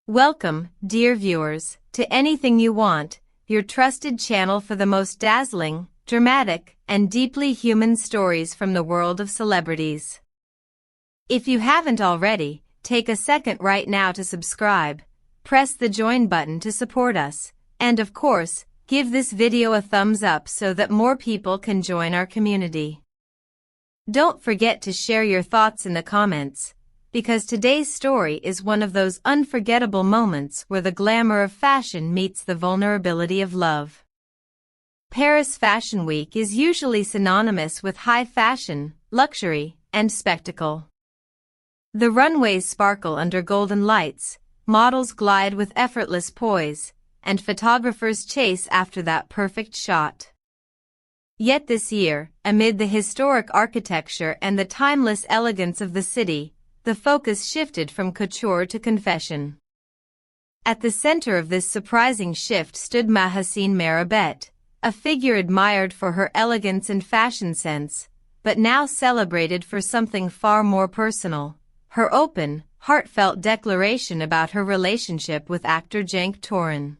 Welcome, dear viewers, to Anything You Want, your trusted channel for the most dazzling, dramatic, and deeply human stories from the world of celebrities. If you haven't already, take a second right now to subscribe, press the join button to support us, and of course, give this video a thumbs up so that more people can join our community. Don't forget to share your thoughts in the comments, because today's story is one of those unforgettable moments where the glamour of fashion meets the vulnerability of love. Paris Fashion Week is usually synonymous with high fashion, luxury, and spectacle. The runways sparkle under golden lights, models glide with effortless poise, and photographers chase after that perfect shot. Yet this year, amid the historic architecture and the timeless elegance of the city, the focus shifted from couture to confession. At the center of this surprising shift stood Mahassine Merabet, a figure admired for her elegance and fashion sense, but now celebrated for something far more personal: her open, heartfelt declaration about her relationship with actor Cenk Torun.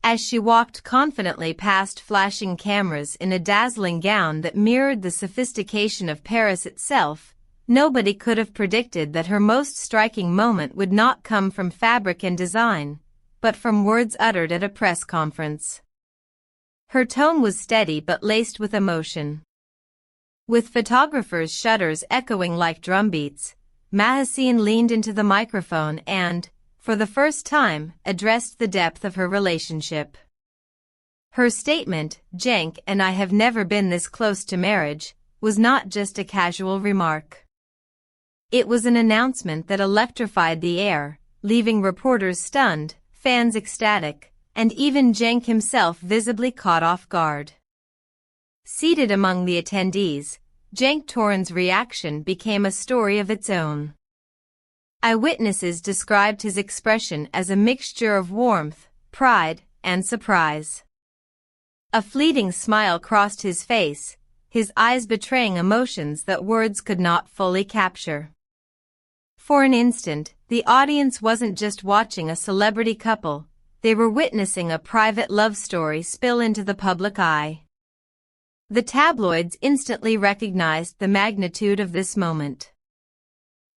As she walked confidently past flashing cameras in a dazzling gown that mirrored the sophistication of Paris itself, nobody could have predicted that her most striking moment would not come from fabric and design, but from words uttered at a press conference. Her tone was steady but laced with emotion. With photographers' shutters echoing like drumbeats, Mahassine leaned into the microphone and, for the first time, addressed the depth of her relationship. Her statement, "Cenk and I have never been this close to marriage," was not just a casual remark. It was an announcement that electrified the air, leaving reporters stunned, fans ecstatic, and even Cenk himself visibly caught off guard. Seated among the attendees, Cenk Torun's reaction became a story of its own. Eyewitnesses described his expression as a mixture of warmth, pride, and surprise. A fleeting smile crossed his face, his eyes betraying emotions that words could not fully capture. For an instant, the audience wasn't just watching a celebrity couple, they were witnessing a private love story spill into the public eye. The tabloids instantly recognized the magnitude of this moment.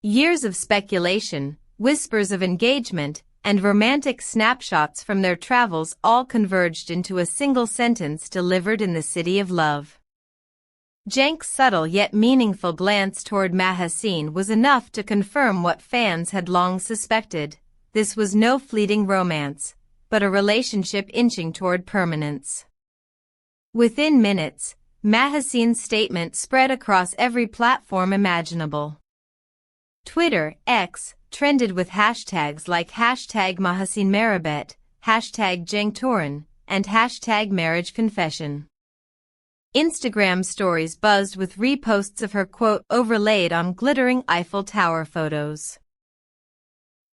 Years of speculation, whispers of engagement, and romantic snapshots from their travels all converged into a single sentence delivered in the city of love. Cenk's subtle yet meaningful glance toward Mahassine was enough to confirm what fans had long suspected: this was no fleeting romance, but a relationship inching toward permanence. Within minutes, Mahassine's statement spread across every platform imaginable. Twitter, X, trended with hashtags like #Mahassine Merabet, #Cenk Torun, and #marriage confession. Instagram stories buzzed with reposts of her quote overlaid on glittering Eiffel Tower photos.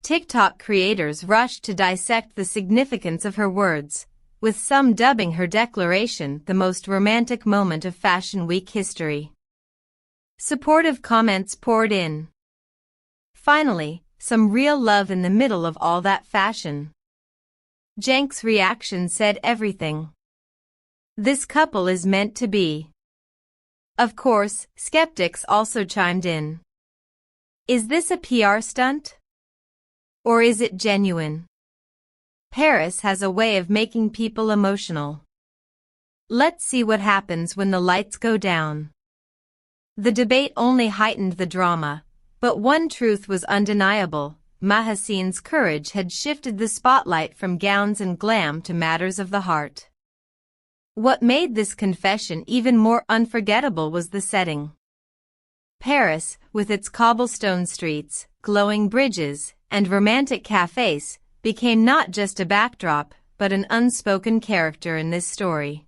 TikTok creators rushed to dissect the significance of her words, with some dubbing her declaration the most romantic moment of Fashion Week history. Supportive comments poured in. Finally, some real love in the middle of all that fashion. Cenk's reaction said everything. "This couple is meant to be." Of course, skeptics also chimed in. Is this a PR stunt? Or is it genuine? Paris has a way of making people emotional. Let's see what happens when the lights go down. The debate only heightened the drama, but one truth was undeniable: Mahassine's courage had shifted the spotlight from gowns and glam to matters of the heart. What made this confession even more unforgettable was the setting. Paris, with its cobblestone streets, glowing bridges, and romantic cafes, became not just a backdrop, but an unspoken character in this story.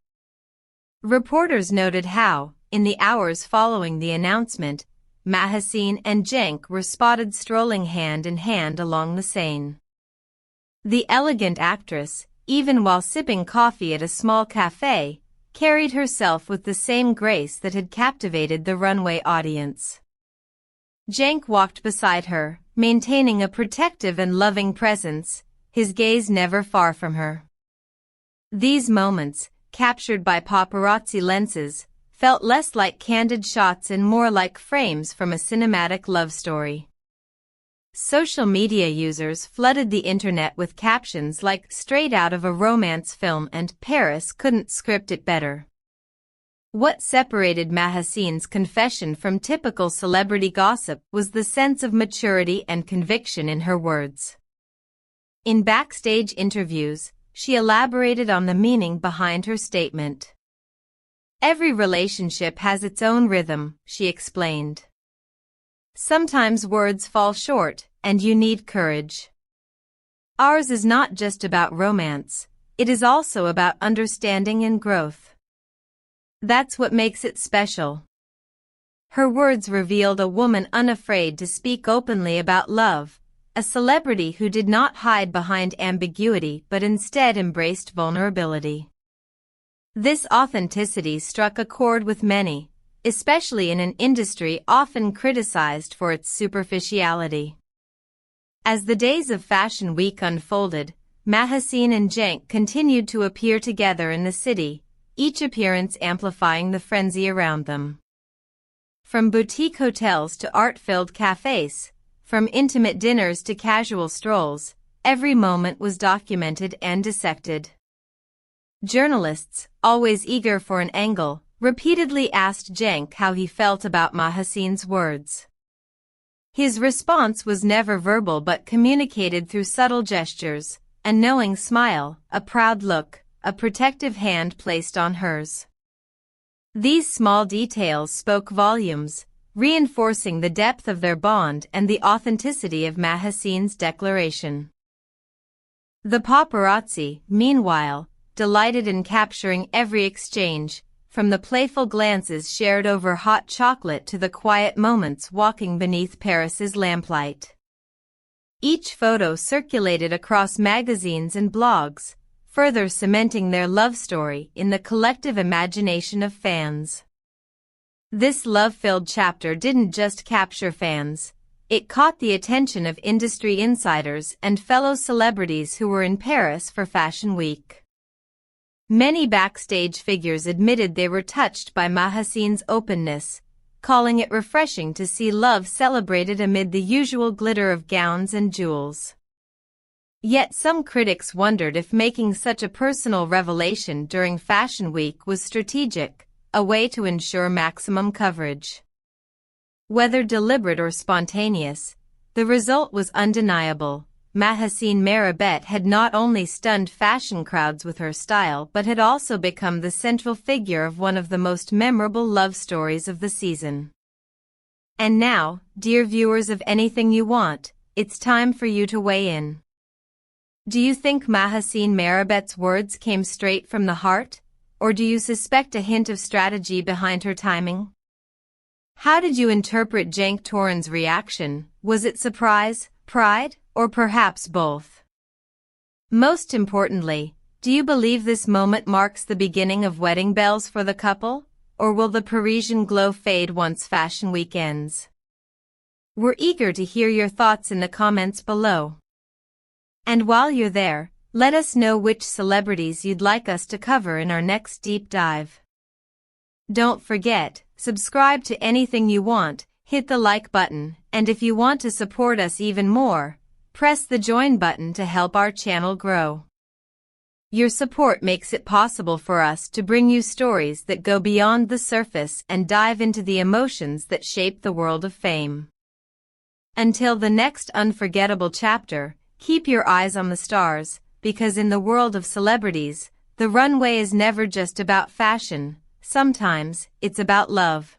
Reporters noted how, in the hours following the announcement, Mahassine and Cenk were spotted strolling hand in hand along the Seine. The elegant actress, even while sipping coffee at a small cafe, carried herself with the same grace that had captivated the runway audience. Cenk walked beside her, maintaining a protective and loving presence, his gaze never far from her. These moments, captured by paparazzi lenses, felt less like candid shots and more like frames from a cinematic love story. Social media users flooded the internet with captions like "straight out of a romance film" and "Paris couldn't script it better." What separated Mahassine's confession from typical celebrity gossip was the sense of maturity and conviction in her words. In backstage interviews, she elaborated on the meaning behind her statement. "Every relationship has its own rhythm," she explained. "Sometimes words fall short, and you need courage. Ours is not just about romance, it is also about understanding and growth. That's what makes it special." Her words revealed a woman unafraid to speak openly about love, a celebrity who did not hide behind ambiguity but instead embraced vulnerability. This authenticity struck a chord with many, especially in an industry often criticized for its superficiality. As the days of Fashion Week unfolded, Mahassine and Cenk continued to appear together in the city, each appearance amplifying the frenzy around them. From boutique hotels to art-filled cafes, from intimate dinners to casual strolls, every moment was documented and dissected. Journalists, always eager for an angle, repeatedly asked Cenk how he felt about Mahassine's words. His response was never verbal but communicated through subtle gestures, a knowing smile, a proud look, a protective hand placed on hers. These small details spoke volumes, reinforcing the depth of their bond and the authenticity of Mahassine's declaration. The paparazzi, meanwhile, delighted in capturing every exchange, from the playful glances shared over hot chocolate to the quiet moments walking beneath Paris's lamplight. Each photo circulated across magazines and blogs, further cementing their love story in the collective imagination of fans. This love-filled chapter didn't just capture fans, it caught the attention of industry insiders and fellow celebrities who were in Paris for Fashion Week. Many backstage figures admitted they were touched by Mahassine's openness, calling it refreshing to see love celebrated amid the usual glitter of gowns and jewels. Yet some critics wondered if making such a personal revelation during Fashion Week was strategic, a way to ensure maximum coverage. Whether deliberate or spontaneous, the result was undeniable. Mahassine Merabet had not only stunned fashion crowds with her style but had also become the central figure of one of the most memorable love stories of the season. And now, dear viewers of Anything You Want, it's time for you to weigh in. Do you think Mahassine Merabet's words came straight from the heart, or do you suspect a hint of strategy behind her timing? How did you interpret Cenk Torun's reaction? Was it surprise, pride, or perhaps both? Most importantly, do you believe this moment marks the beginning of wedding bells for the couple, or will the Parisian glow fade once Fashion Week ends? We're eager to hear your thoughts in the comments below. And while you're there, let us know which celebrities you'd like us to cover in our next deep dive. Don't forget, subscribe to Anything You Want, hit the like button, and if you want to support us even more, press the join button to help our channel grow. Your support makes it possible for us to bring you stories that go beyond the surface and dive into the emotions that shape the world of fame. Until the next unforgettable chapter, keep your eyes on the stars, because in the world of celebrities, the runway is never just about fashion, sometimes it's about love.